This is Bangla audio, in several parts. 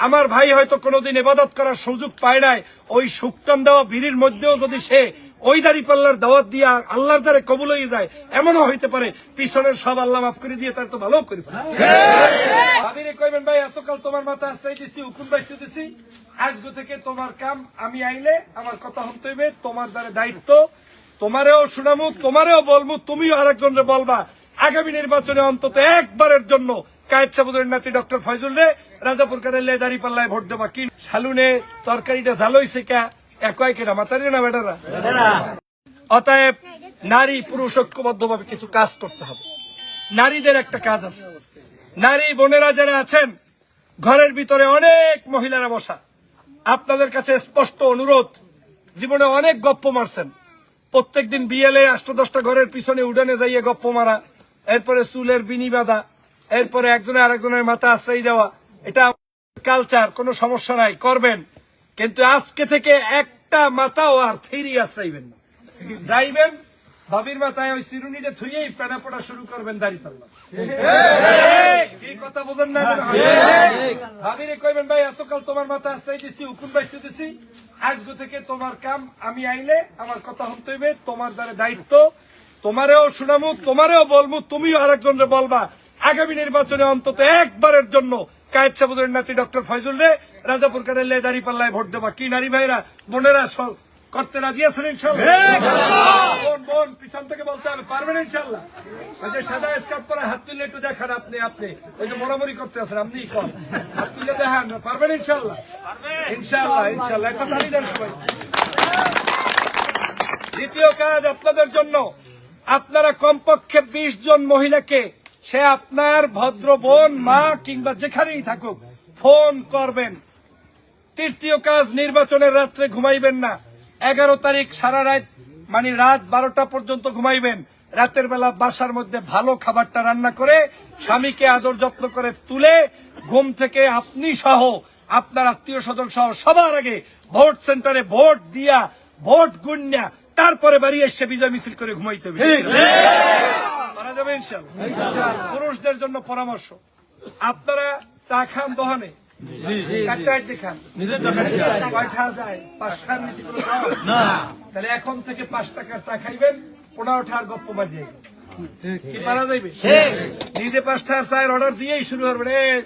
আমার ভাই হয়তো কোনোদিন ইবাদত করার সুযোগ পায় নাই, ওই শুকটান দেওয়া বিড়ির মধ্যেও যদি সে ওই দাঁড়িপাল্লার দাওয়াত দিয়া আল্লাহর দ্বারে কবুল হয়ে যায়, এমনও হইতে পারে পিছনের সব আল্লাহ মাফ করে দিয়ে তার তো ভালো করি। ভাবিরে কইবেন ভাই এতকাল তোমার মাথা আশ্রয় দিছি, হুকুম বাইছে দিছি, আজগো থেকে তোমার কাম আমি আইলে আমার কথা শুনতে হইবে, তোমার দ্বারে দায়িত্ব, তোমারেও শুনামু, তোমারেও বলবো, তুমিও আরেকজনরে বলবা। আগামী নির্বাচনে অন্তত একবারের জন্য কায়েব সাবুদের নাতি ডক্টর ফয়জুল রে রাজাপুর কাটালে দাঁড়িপাল্লায় ভোট দেবা। কি শালুনে তরকারিটা ঝাল হইছে কা একই কেনা মাতারি না বেটারা। অতএব নারী পুরুষ ঐক্যবদ্ধ ভাবে কিছু কাজ করতে হবে। নারীদের একটা কাজ আছে, নারী বোনেরা যারা আছেন ঘরের ভিতরে অনেক মহিলারা বসা, আপনাদের কাছে স্পষ্ট অনুরোধ, জীবনে অনেক গপ্প মারছেন, প্রত্যেকদিন বিয়েলে 8-10টা ঘরের পিছনে উড়ানে যাইয়ে গপ্প মারা, এরপরে চুলের বিনি বাঁধা, এরপরে একজনে আরেকজনের মাথা আশ্রয় দেওয়া, এটা কালচার, কোনো সমস্যা নাই, করবেন। কিন্তু আজকে থেকে একটা মাথাও আর ফিরি আশ্রাইবেন না, যাইবেন ভাবির মাথায় ওই চিরুনিটা থুইয়েই পেনা পড়া শুরু করবেন দাঁড়িপাল্লা। এই কথা বোঝেন না? ভাবিরে কইবেন ভাই এতকাল তোমার মাথা আশ্রয় দিছি, হুকুম বাইছে দিছি, আজগো থেকে তোমার কাম আমি আইলে আমার কথা শুনতে হইবে, তোমার দ্বারে দায়িত্ব, তোমারেও শুনামু, তোমারেও বলবো, তুমিও আরেকজনরে বলবা। আগামী নির্বাচনে অন্তত একবারের জন্য কায়েব সাবুদের নাতি ডক্টর ফয়জুল রে রাজাপুর কাটালে দাঁড়িপাল্লায় ভোট দেবা। কি নারী ভাইরা বোনেরা করতে রাজি আছেন ইনশাআল্লাহ? বোন পিছন থেকে বলতে হবে, পারবেন ইনশাআল্লাহ? ওই যে সাদা স্কার্ট পরে হাত তুলে একটু দেখান, আপনি ওই যে মোড়ামুড়ি করতে আছেন, আপনি কম হাত তুলে দেখান, পারবেন ইনশাআল্লাহ? ইনশাআল্লাহ, ইনশাআল্লাহ, একটা তালি দেন সবাই। দ্বিতীয় কাজ আপনাদের জন্য, আপনারা কমপক্ষে 20 জন মহিলাকে, সে আপনার ভদ্র বোন, মা কিংবা যেখানেই থাকুক, ফোন করবেন। তৃতীয় কাজ, নির্বাচনের রাত্রে ঘুমাইবেন না। 11 তারিখ সারা রাত, মানে রাত 12টা পর্যন্ত ঘুমাইবেন। রাতের বেলা বাসার মধ্যে ভালো খাবারটা রান্না করে স্বামীকে আদর যত্ন করে তুলে ঘুম থেকে আপনি সহ আপনার আত্মীয় স্বজন সহ সবার আগে ভোট সেন্টারে ভোট দিয়া ভোট গুন্যা তারপরে বাড়ি এসে বিজয় মিছিল করে ঘুমাইতে হবে। পারা যাবে ইনশাআল্লাহ? পুরুষদের জন্য পরামর্শ, আপনারা চা খান দোহানে, তাহলে এখন থেকে 5 টাকার চা খাইবেন, 15 টাকার গপ্প বাজিয়ে কি পারা যাইবে? নিজে 5 টাকার চায়ের অর্ডার দিয়েই শুরু করবেন।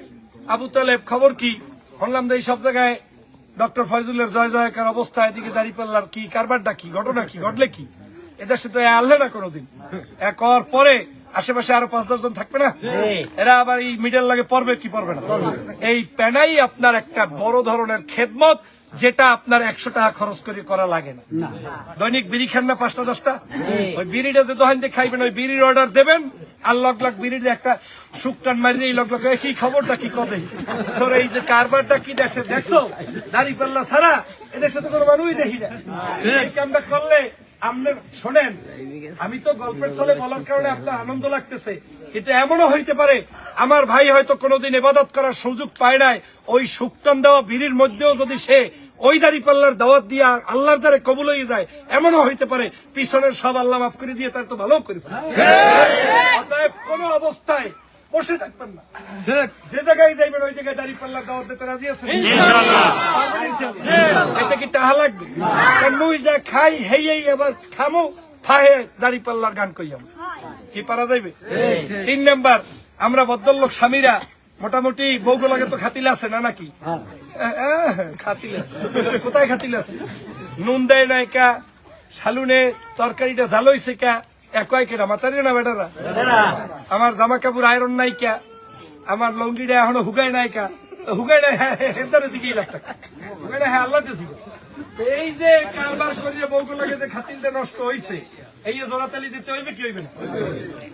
আবু তালেব খবর কি? শুনলাম যে এই সব জায়গায় ডক্টর ফয়জুলের জয় জয়কার অবস্থা, এদিকে দাঁড়িপাল্লার কি কারবারটা, কি ঘটনা, কি ঘটলে কি? এদের সাথে আনলে না কোনোদিন, এক হওয়ার পরে আশেপাশে আরো 5-10 জন থাকবে না, এরা আবার এই মিডল লাগে পড়বে কি পড়বে না? এই প্যানাই আপনার একটা বড় ধরনের খেদমত, যেটা আপনার 100 টাকা খরচ করে করা লাগে না। দৈনিক বিড়ি খান না 5টা-10টা, ওই বিড়িটা যে দোকান দিয়ে খাইবেন, ওই বিড়ির অর্ডার দেবেন, আর লগ বিড়ির একটা শুকটান মারিয়ে এই লগ কি খবরটা কি কবে তোর এই যে কারবারটা কি দেশে দেখছো, দাঁড়িপাল্লা ছাড়া এদের সাথে কোনো মানুষই দেখি না। এই কামটা করলে আপনার শোনেন, আমি তো গল্পের ছলে বলার কারণে আপনার আনন্দ লাগতেছে, কিন্তু এমনও হইতে পারে আমার ভাই হয়তো কোনোদিন ইবাদত করার সুযোগ পায় নাই, ওই শুকটান দেওয়া বিড়ির মধ্যেও যদি সে ওই দাঁড়িপাল্লার দাওয়াত দিয়া আল্লাহর দ্বারে কবুল হয়ে যায়, এমনও হইতে পারে পিছনের সব আল্লাহ মাফ করে দিয়ে তার তো ভালো করি। অতএব কোন অবস্থায় বসে থাকবেন না, যে জায়গায় যাইবেন ওই জায়গায় দাঁড়িপাল্লার দাওয়াত দিতে রাজি আছেন ইনশাআল্লাহ? এতে কি টাহা লাগবে? মুই যা খাই হেই আবার খামো ফাহে দাঁড়িপাল্লার গান কইয়াম, কি পারা যাইবে? 3 নাম্বার, আমরা ভদ্রলোক স্বামীরা মোটামুটি বউগুলোকে তো খাতিলে আছে না নাকি? খাতিলে আছে, কোথায় খাতিলে আছে? নুন দেয় নাই কা, শালুনে তরকারিটা ঝাল হইছে কা একই কেনা মাতারি না বেটারা। আমার জামা কাপড় আয়রন নাই কা, আমার লঙ্গিটা এখনো হুগাই নাই কা, হুগাই নাই এর দিকেই লাখ টাকা হুগাই নাই, হ্যাঁ আল্লাহ দিয়েছিল। এই যে কারবার করিয়ে বউগুলোকে যে খাতিলটা নষ্ট হয়েছে, এই জোড়াতালি দিতে হইবে কি হইবে না?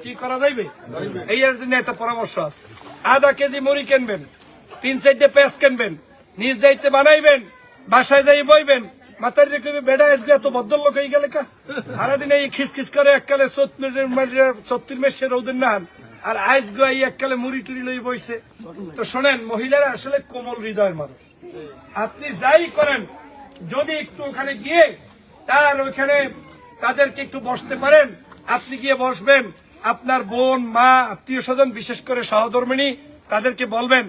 কি করা যাইবে? এই জন্য একটা পরামর্শ আছে, আধা কেজি মুড়ি কিনবেন, 3-4টে পেঁয়াজ কিনবেন, নিজ দায়িত্বে বানাইবেন, বাসায় যাই বইবেন, মাথার রেখে বেড়া আসবে এত ভদ্রলোক হয়ে গেলে কা, সারাদিন এই খিসখিস করে এককালে 34 মেসে রৌদের নান, আর আইস গাই এককালে মুড়ি টুড়ি লই বইছে। তো শোনেন, মহিলারা আসলে কোমল হৃদয়ের মানুষ, আপনি যাই করেন যদি একটু ওখানে গিয়ে তার ওইখানে তাদেরকে একটু বসতে পারেন, আপনি গিয়ে বসবেন, আপনার বোন, মা, আত্মীয় স্বজন, বিশেষ করে সহধর্মিণী, তাদেরকে বলবেন